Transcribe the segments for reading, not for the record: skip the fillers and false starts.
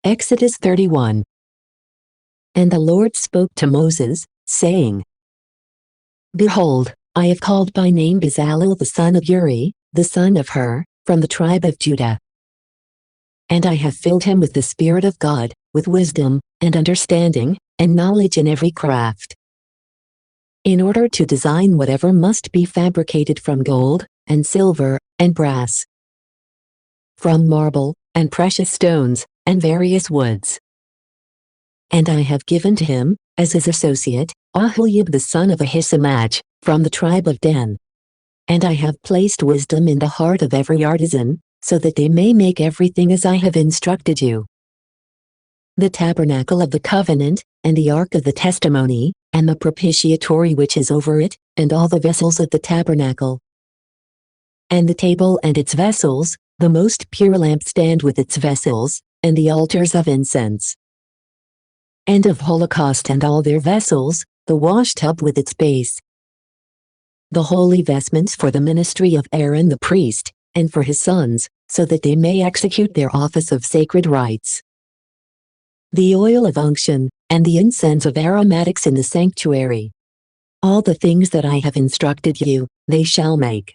Exodus 31. And the Lord spoke to Moses, saying, Behold, I have called by name Bezalel the son of Uri, the son of Hur, from the tribe of Judah. And I have filled him with the Spirit of God, with wisdom, and understanding, and knowledge in every craft, in order to design whatever must be fabricated from gold, and silver, and brass, from marble, and precious stones, and various woods. And I have given to him, as his associate, Aholiab the son of Ahisamach, from the tribe of Dan. And I have placed wisdom in the heart of every artisan, so that they may make everything as I have instructed you. The tabernacle of the covenant, and the ark of the testimony, and the propitiatory which is over it, and all the vessels of the tabernacle, and the table and its vessels, the most pure lampstand with its vessels, and the altars of incense, and of holocaust and all their vessels, the washtub with its base, the holy vestments for the ministry of Aaron the priest, and for his sons, so that they may execute their office of sacred rites, the oil of unction, and the incense of aromatics in the sanctuary. All the things that I have instructed you, they shall make.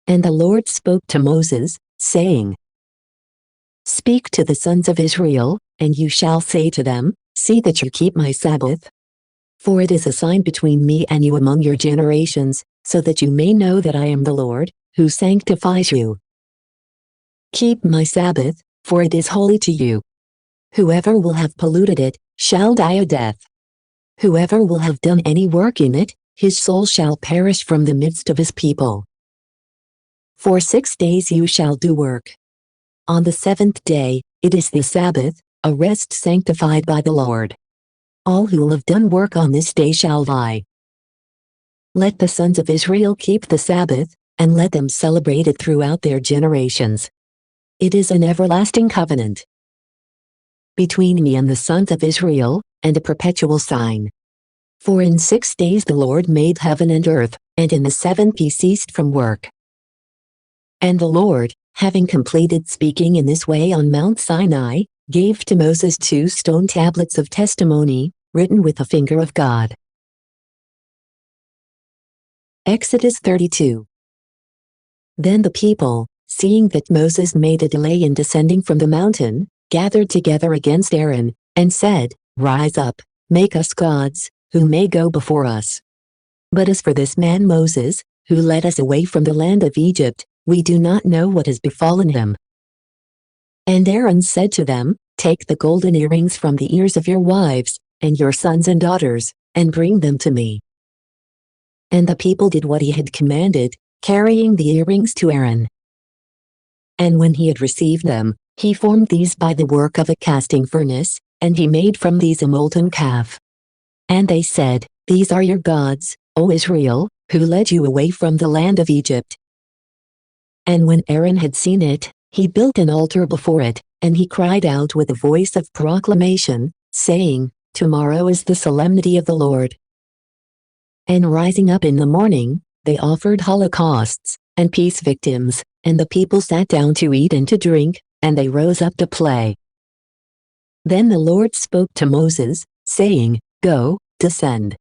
And the Lord spoke to Moses, saying, Speak to the sons of Israel, and you shall say to them, See that you keep my Sabbath. For it is a sign between me and you among your generations, so that you may know that I am the Lord, who sanctifies you. Keep my Sabbath, for it is holy to you. Whoever will have polluted it, shall die a death. Whoever will have done any work in it, his soul shall perish from the midst of his people. For 6 days you shall do work. On the 7th day, it is the Sabbath, a rest sanctified by the Lord. All who will have done work on this day shall die. Let the sons of Israel keep the Sabbath, and let them celebrate it throughout their generations. It is an everlasting covenant between me and the sons of Israel, and a perpetual sign. For in 6 days the Lord made heaven and earth, and in the 7th he ceased from work. And the Lord, having completed speaking in this way on Mount Sinai, gave to Moses 2 stone tablets of testimony, written with the finger of God. Exodus 32. Then the people, seeing that Moses made a delay in descending from the mountain, gathered together against Aaron, and said, Rise up, make us gods, who may go before us. But as for this man Moses, who led us away from the land of Egypt, we do not know what has befallen him. And Aaron said to them, Take the golden earrings from the ears of your wives, and your sons and daughters, and bring them to me. And the people did what he had commanded, carrying the earrings to Aaron. And when he had received them, he formed these by the work of a casting furnace, and he made from these a molten calf. And they said, These are your gods, O Israel, who led you away from the land of Egypt. And when Aaron had seen it, he built an altar before it, and he cried out with a voice of proclamation, saying, Tomorrow is the solemnity of the Lord. And rising up in the morning, they offered holocausts, and peace victims, and the people sat down to eat and to drink, and they rose up to play. Then the Lord spoke to Moses, saying, Go, descend.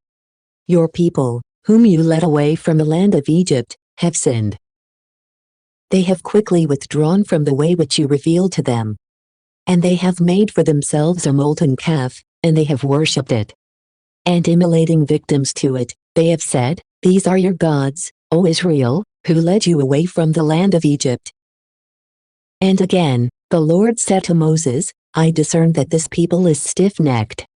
Your people, whom you led away from the land of Egypt, have sinned. They have quickly withdrawn from the way which you revealed to them. And they have made for themselves a molten calf, and they have worshipped it. And immolating victims to it, they have said, These are your gods, O Israel, who led you away from the land of Egypt. And again, the Lord said to Moses, I discern that this people is stiff-necked.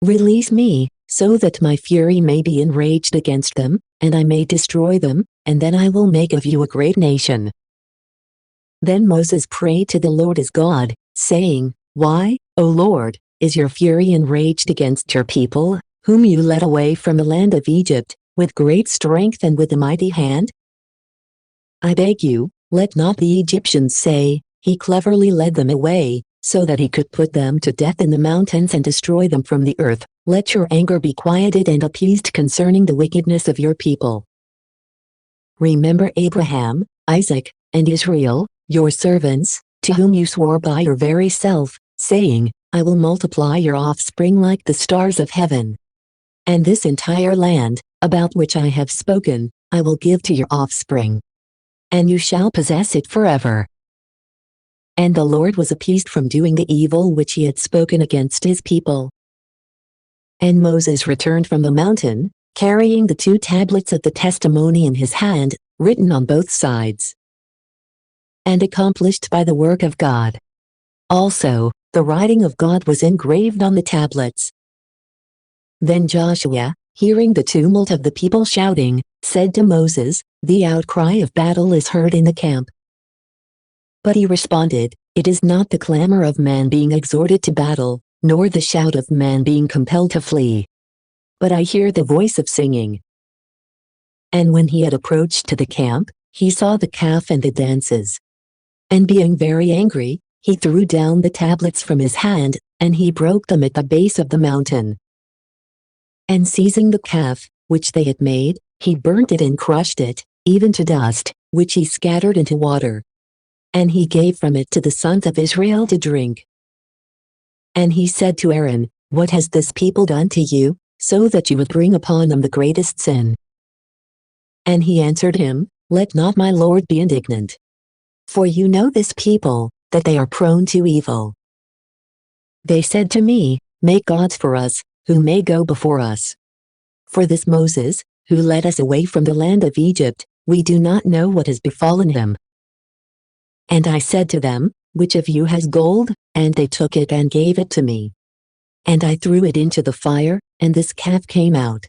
Release me, so that my fury may be enraged against them, and I may destroy them, and then I will make of you a great nation. Then Moses prayed to the Lord his God, saying, Why, O Lord, is your fury enraged against your people, whom you led away from the land of Egypt, with great strength and with a mighty hand? I beg you, let not the Egyptians say, He cleverly led them away, so that he could put them to death in the mountains and destroy them from the earth. Let your anger be quieted and appeased concerning the wickedness of your people. Remember Abraham, Isaac, and Israel, your servants, to whom you swore by your very self, saying, I will multiply your offspring like the stars of heaven. And this entire land, about which I have spoken, I will give to your offspring. And you shall possess it forever. And the Lord was appeased from doing the evil which he had spoken against his people. And Moses returned from the mountain, carrying the 2 tablets of the testimony in his hand, written on both sides, and accomplished by the work of God. Also, the writing of God was engraved on the tablets. Then Joshua, hearing the tumult of the people shouting, said to Moses, The outcry of battle is heard in the camp. But he responded, It is not the clamor of man being exhorted to battle, nor the shout of man being compelled to flee. But I hear the voice of singing. And when he had approached to the camp, he saw the calf and the dances. And being very angry, he threw down the tablets from his hand, and he broke them at the base of the mountain. And seizing the calf, which they had made, he burnt it and crushed it, even to dust, which he scattered into water. And he gave from it to the sons of Israel to drink. And he said to Aaron, What has this people done to you, so that you would bring upon them the greatest sin? And he answered him, Let not my Lord be indignant. For you know this people, that they are prone to evil. They said to me, Make gods for us, who may go before us. For this Moses, who led us away from the land of Egypt, we do not know what has befallen him. And I said to them, Which of you has gold? And they took it and gave it to me. And I threw it into the fire, and this calf came out.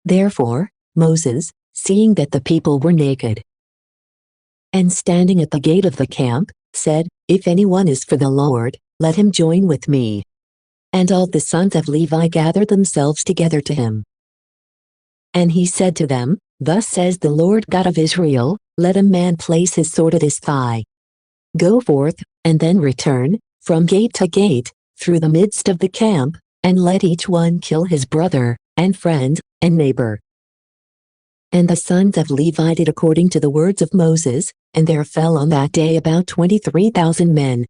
Therefore, Moses, seeing that the people were naked, and standing at the gate of the camp, said, If anyone is for the Lord, let him join with me. And all the sons of Levi gathered themselves together to him. And he said to them, Thus says the Lord God of Israel, Let a man place his sword at his thigh. Go forth, and then return, from gate to gate, through the midst of the camp, and let each one kill his brother, and friend, and neighbor. And the sons of Levi did according to the words of Moses, and there fell on that day about 23,000 men.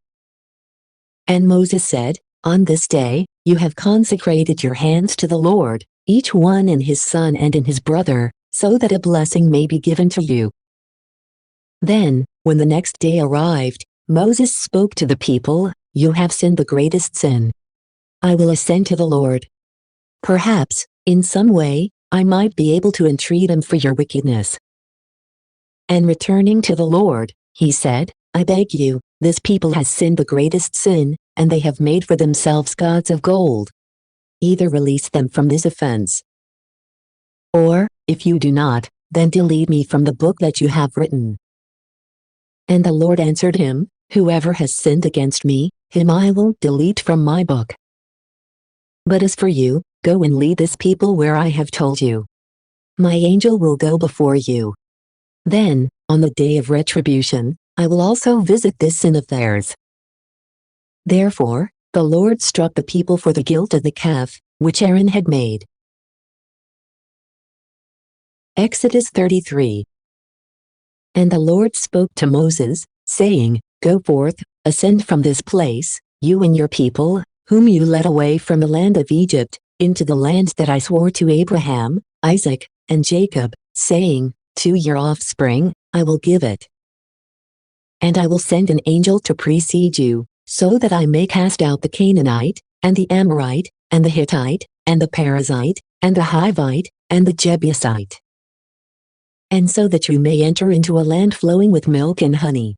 And Moses said, On this day, you have consecrated your hands to the Lord, each one in his son and in his brother, so that a blessing may be given to you. Then, when the next day arrived, Moses spoke to the people, You have sinned the greatest sin. I will ascend to the Lord. Perhaps, in some way, I might be able to entreat him for your wickedness. And returning to the Lord, he said, I beg you, this people has sinned the greatest sin, and they have made for themselves gods of gold. Either release them from this offense, or, if you do not, then delete me from the book that you have written. And the Lord answered him, Whoever has sinned against me, him I will delete from my book. But as for you, go and lead this people where I have told you. My angel will go before you. Then, on the day of retribution, I will also visit this sin of theirs. Therefore, the Lord struck the people for the guilt of the calf, which Aaron had made. Exodus 33. And the Lord spoke to Moses, saying, Go forth, ascend from this place, you and your people, whom you led away from the land of Egypt, into the land that I swore to Abraham, Isaac, and Jacob, saying, To your offspring, I will give it. And I will send an angel to precede you, so that I may cast out the Canaanite, and the Amorite, and the Hittite, and the Perizzite, and the Hivite, and the Jebusite. And so that you may enter into a land flowing with milk and honey.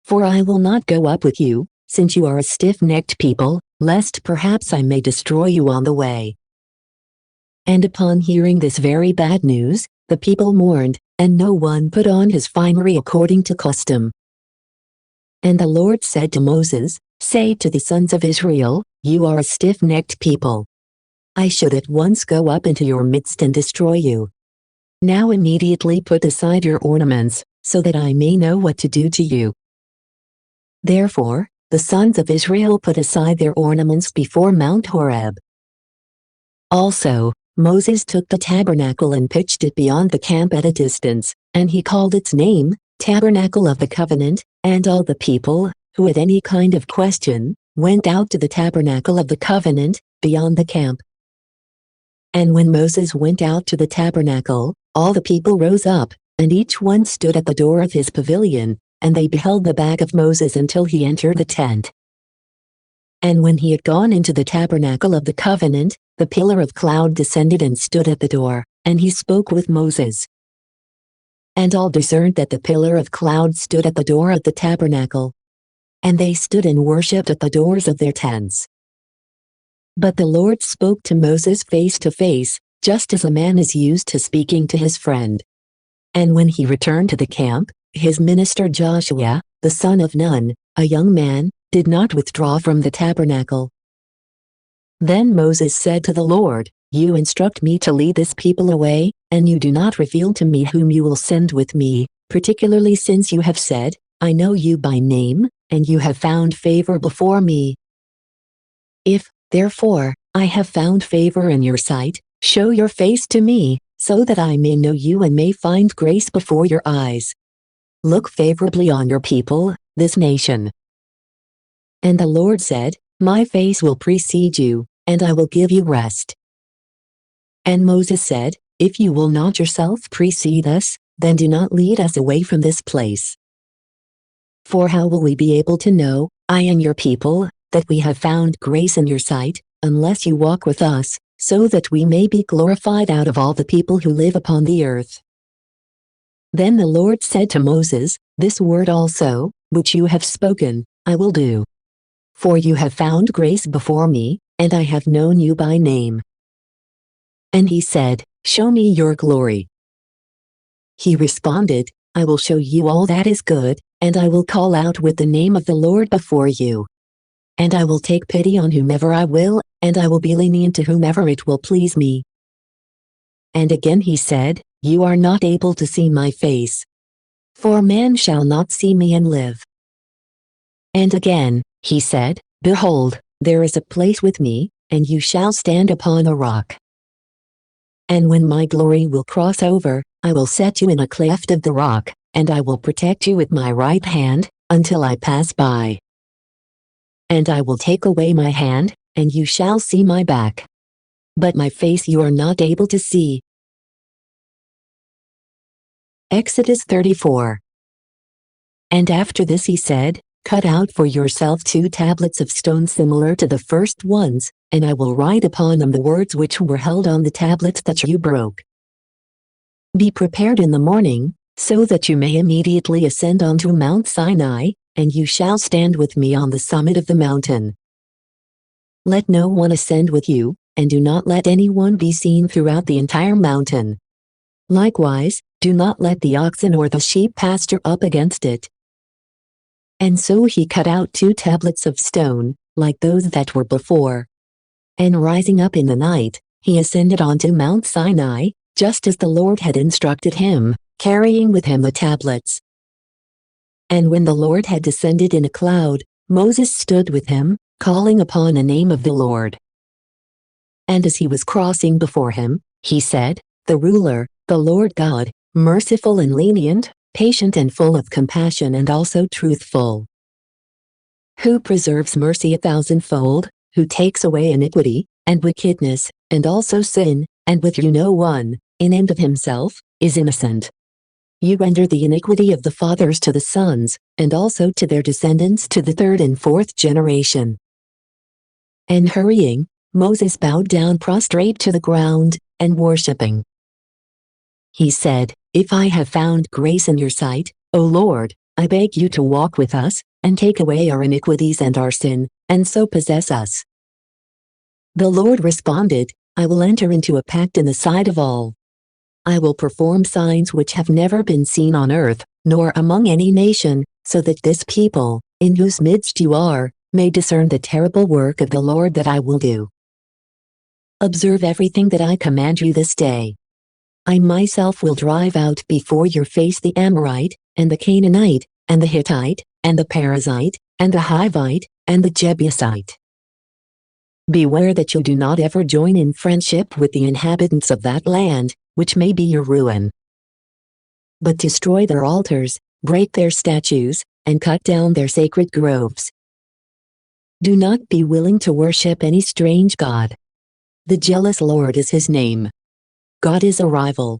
For I will not go up with you, since you are a stiff-necked people, lest perhaps I may destroy you on the way. And upon hearing this very bad news, the people mourned, and no one put on his finery according to custom. And the Lord said to Moses, Say to the sons of Israel, You are a stiff-necked people. I should at once go up into your midst and destroy you. Now immediately put aside your ornaments, so that I may know what to do to you. Therefore, the sons of Israel put aside their ornaments before Mount Horeb. Also, Moses took the tabernacle and pitched it beyond the camp at a distance, and he called its name, tabernacle of the covenant, and all the people, who had any kind of question, went out to the tabernacle of the covenant, beyond the camp. And when Moses went out to the tabernacle, all the people rose up, and each one stood at the door of his pavilion, and they beheld the back of Moses until he entered the tent. And when he had gone into the tabernacle of the covenant, the pillar of cloud descended and stood at the door, and he spoke with Moses. And all discerned that the pillar of cloud stood at the door of the tabernacle. And they stood and worshipped at the doors of their tents. But the Lord spoke to Moses face to face, just as a man is used to speaking to his friend. And when he returned to the camp, his minister Joshua, the son of Nun, a young man, did not withdraw from the tabernacle. Then Moses said to the Lord, "You instruct me to lead this people away, and you do not reveal to me whom you will send with me, particularly since you have said, 'I know you by name, and you have found favor before me.' If, therefore, I have found favor in your sight, show your face to me, so that I may know you and may find grace before your eyes. Look favorably on your people, this nation." And the Lord said, "My face will precede you, and I will give you rest." And Moses said, "If you will not yourself precede us, then do not lead us away from this place. For how will we be able to know, I and your people, that we have found grace in your sight, unless you walk with us, so that we may be glorified out of all the people who live upon the earth?" Then the Lord said to Moses, "This word also, which you have spoken, I will do. For you have found grace before me, and I have known you by name." And he said, "Show me your glory." He responded, "I will show you all that is good, and I will call out with the name of the Lord before you. And I will take pity on whomever I will, and I will be lenient to whomever it will please me." And again he said, "You are not able to see my face. For man shall not see me and live." And again, he said, "Behold, there is a place with me, and you shall stand upon a rock. And when my glory will cross over, I will set you in a cleft of the rock, and I will protect you with my right hand, until I pass by. And I will take away my hand, and you shall see my back. But my face you are not able to see." Exodus 34. And after this he said, "Cut out for yourself 2 tablets of stone similar to the first ones, and I will write upon them the words which were held on the tablets that you broke. Be prepared in the morning, so that you may immediately ascend onto Mount Sinai, and you shall stand with me on the summit of the mountain. Let no one ascend with you, and do not let anyone be seen throughout the entire mountain. Likewise, do not let the oxen or the sheep pasture up against it." And so he cut out 2 tablets of stone, like those that were before. And rising up in the night, he ascended onto Mount Sinai, just as the Lord had instructed him, carrying with him the tablets. And when the Lord had descended in a cloud, Moses stood with him, calling upon the name of the Lord. And as he was crossing before him, he said, "The ruler, the Lord God, merciful and lenient, patient and full of compassion and also truthful. Who preserves mercy 1,000-fold, who takes away iniquity, and wickedness, and also sin, and with you no one, in and of himself, is innocent. You render the iniquity of the fathers to the sons, and also to their descendants to the 3rd and 4th generation." And hurrying, Moses bowed down prostrate to the ground, and worshipping. He said, "If I have found grace in your sight, O Lord, I beg you to walk with us, and take away our iniquities and our sin, and so possess us." The Lord responded, "I will enter into a pact in the sight of all. I will perform signs which have never been seen on earth, nor among any nation, so that this people, in whose midst you are, may discern the terrible work of the Lord that I will do. Observe everything that I command you this day. I myself will drive out before your face the Amorite, and the Canaanite, and the Hittite, and the Perizzite, and the Hivite, and the Jebusite. Beware that you do not ever join in friendship with the inhabitants of that land, which may be your ruin. But destroy their altars, break their statues, and cut down their sacred groves. Do not be willing to worship any strange god. The jealous Lord is his name. God is a rival.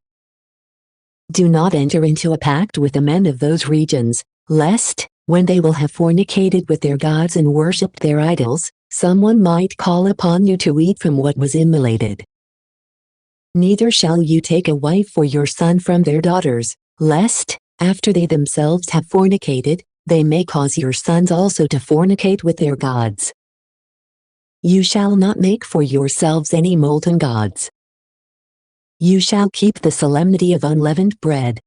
Do not enter into a pact with the men of those regions, lest, when they will have fornicated with their gods and worshipped their idols, someone might call upon you to eat from what was immolated. Neither shall you take a wife for your son from their daughters, lest, after they themselves have fornicated, they may cause your sons also to fornicate with their gods. You shall not make for yourselves any molten gods. You shall keep the solemnity of unleavened bread.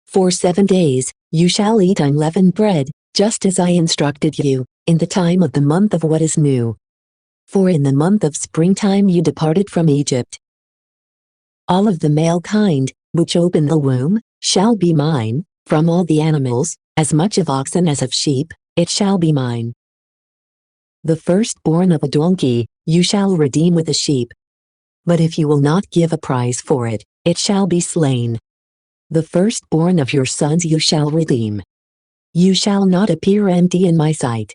For 7 days, you shall eat unleavened bread, just as I instructed you, in the time of the month of what is new. For in the month of springtime you departed from Egypt. All of the male kind, which open the womb, shall be mine, from all the animals, as much of oxen as of sheep, it shall be mine. The firstborn of a donkey, you shall redeem with a sheep. But if you will not give a price for it, it shall be slain. The firstborn of your sons you shall redeem. You shall not appear empty in my sight.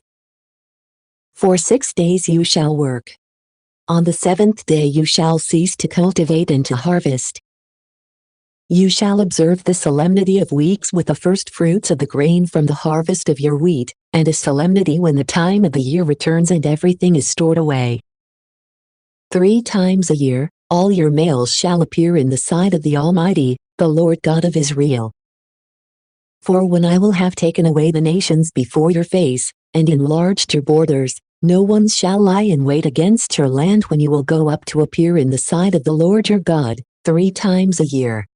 For 6 days you shall work. On the 7th day you shall cease to cultivate and to harvest. You shall observe the solemnity of weeks with the first fruits of the grain from the harvest of your wheat, and a solemnity when the time of the year returns and everything is stored away. 3 times a year, all your males shall appear in the sight of the Almighty, the Lord God of Israel. For when I will have taken away the nations before your face, and enlarged your borders, no one shall lie in wait against your land when you will go up to appear in the sight of the Lord your God, 3 times a year.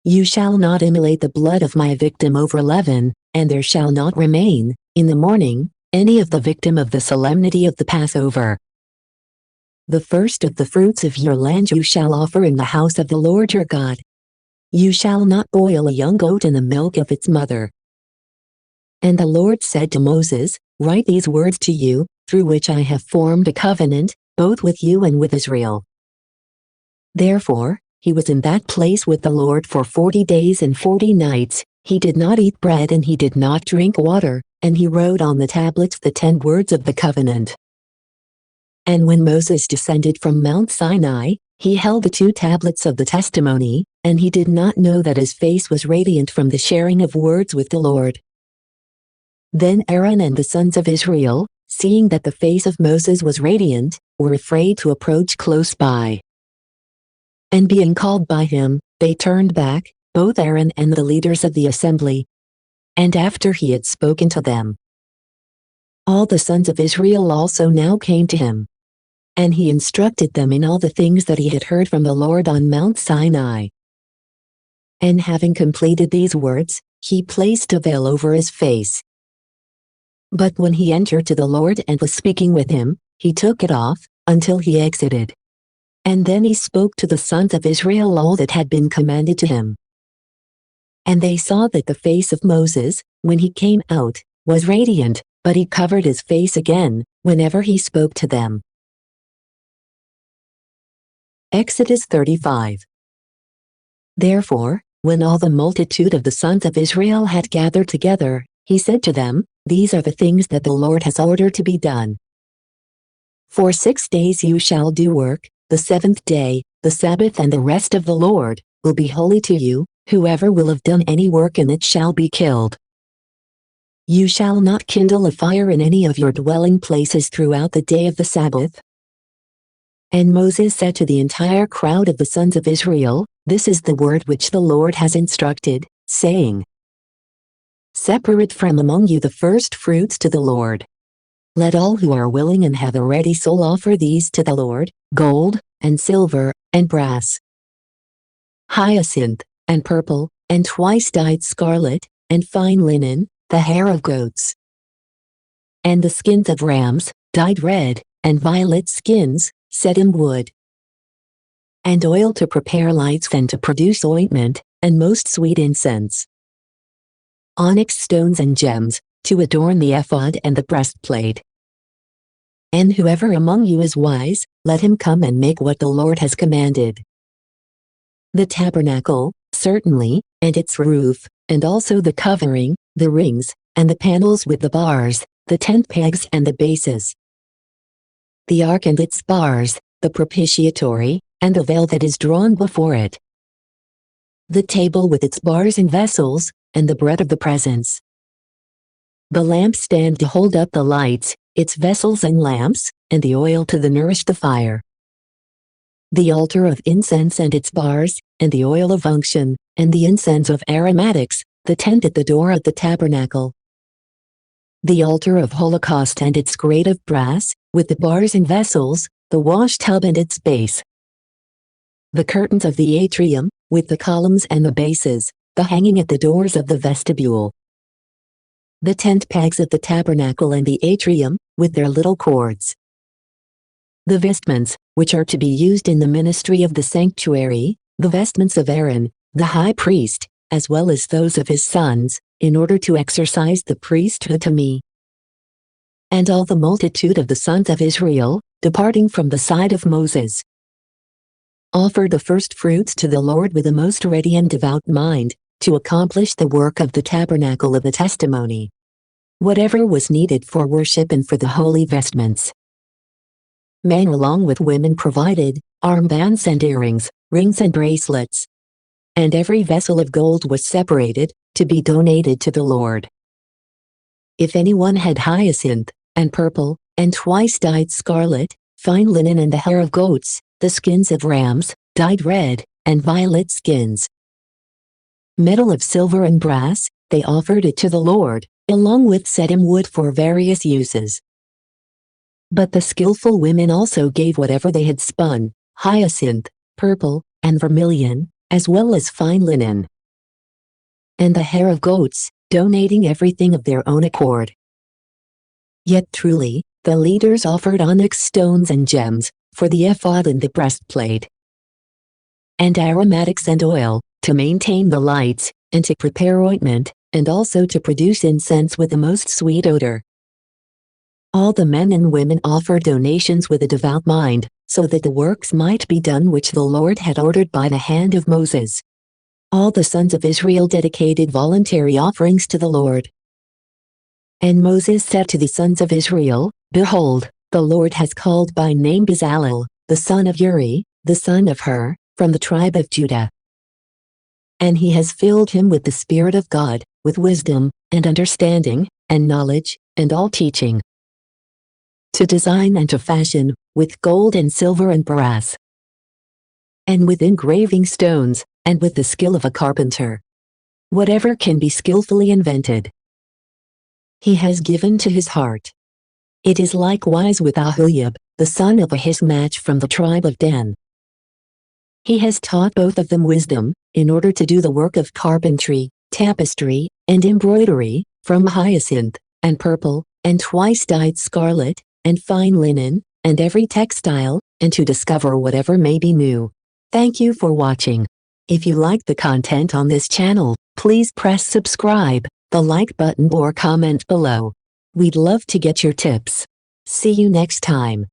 You shall not immolate the blood of my victim over leaven, and there shall not remain, in the morning, any of the victim of the solemnity of the Passover. The first of the fruits of your land you shall offer in the house of the Lord your God. You shall not boil a young goat in the milk of its mother. And the Lord said to Moses, Write these words to you, through which I have formed a covenant, both with you and with Israel. Therefore, he was in that place with the Lord for 40 days and 40 nights, he did not eat bread and he did not drink water, and he wrote on the tablets the 10 words of the covenant. And when Moses descended from Mount Sinai, he held the 2 tablets of the testimony, and he did not know that his face was radiant from the sharing of words with the Lord. Then Aaron and the sons of Israel, seeing that the face of Moses was radiant, were afraid to approach close by. And being called by him, they turned back, both Aaron and the leaders of the assembly. And after he had spoken to them, all the sons of Israel also now came to him. And he instructed them in all the things that he had heard from the Lord on Mount Sinai. And having completed these words, he placed a veil over his face. But when he entered to the Lord and was speaking with him, he took it off, until he exited. And then he spoke to the sons of Israel all that had been commanded to him. And they saw that the face of Moses, when he came out, was radiant, but he covered his face again, whenever he spoke to them. Exodus 35. Therefore, when all the multitude of the sons of Israel had gathered together, he said to them, These are the things that the Lord has ordered to be done. For 6 days you shall do work, the 7th day, the Sabbath and the rest of the Lord, will be holy to you, whoever will have done any work in it shall be killed. You shall not kindle a fire in any of your dwelling places throughout the day of the Sabbath. And Moses said to the entire crowd of the sons of Israel, This is the word which the Lord has instructed, saying, Separate from among you the first fruits to the Lord. Let all who are willing and have a ready soul offer these to the Lord, gold, and silver, and brass, hyacinth, and purple, and twice-dyed scarlet, and fine linen, the hair of goats, and the skins of rams, dyed red, and violet skins, set in wood, and oil to prepare lights and to produce ointment, and most sweet incense, onyx stones and gems, to adorn the ephod and the breastplate. And whoever among you is wise, let him come and make what the Lord has commanded. The tabernacle, certainly, and its roof, and also the covering, the rings, and the panels with the bars, the tent pegs and the bases. The ark and its bars, the propitiatory, and the veil that is drawn before it. The table with its bars and vessels, and the bread of the presence. The lampstand to hold up the lights, its vessels and lamps, and the oil to nourish the fire. The altar of incense and its bars, and the oil of unction, and the incense of aromatics, the tent at the door of the tabernacle. The altar of holocaust and its grate of brass, with the bars and vessels, the wash tub and its base. The curtains of the atrium, with the columns and the bases, the hanging at the doors of the vestibule. The tent pegs of the tabernacle and the atrium, with their little cords. The vestments, which are to be used in the ministry of the sanctuary, the vestments of Aaron, the high priest, as well as those of his sons, in order to exercise the priesthood to me. And all the multitude of the sons of Israel, departing from the side of Moses, offered the first fruits to the Lord with a most ready and devout mind, to accomplish the work of the tabernacle of the testimony. Whatever was needed for worship and for the holy vestments. Men along with women provided, armbands and earrings, rings and bracelets. And every vessel of gold was separated, to be donated to the Lord. If anyone had hyacinth, and purple, and twice-dyed scarlet, fine linen and the hair of goats, the skins of rams, dyed red, and violet skins. Metal of silver and brass, they offered it to the Lord, along with sedim wood for various uses. But the skillful women also gave whatever they had spun, hyacinth, purple, and vermilion, as well as fine linen. And the hair of goats, donating everything of their own accord. Yet truly, the leaders offered onyx stones and gems, for the ephod and the breastplate. And aromatics and oil, to maintain the lights, and to prepare ointment, and also to produce incense with the most sweet odor. All the men and women offered donations with a devout mind, so that the works might be done which the Lord had ordered by the hand of Moses. All the sons of Israel dedicated voluntary offerings to the Lord. And Moses said to the sons of Israel, Behold, the Lord has called by name Bezalel, the son of Uri, the son of Hur, from the tribe of Judah. And he has filled him with the Spirit of God, with wisdom, and understanding, and knowledge, and all teaching. To design and to fashion, with gold and silver and brass. And with engraving stones, and with the skill of a carpenter. Whatever can be skillfully invented, he has given to his heart. It is likewise with Aholiab, the son of Ahisamach from the tribe of Dan. He has taught both of them wisdom, in order to do the work of carpentry, tapestry, and embroidery, from hyacinth, and purple, and twice-dyed scarlet, and fine linen, and every textile, and to discover whatever may be new. Thank you for watching. If you like the content on this channel, please press subscribe, the like button or comment below. We'd love to get your tips. See you next time.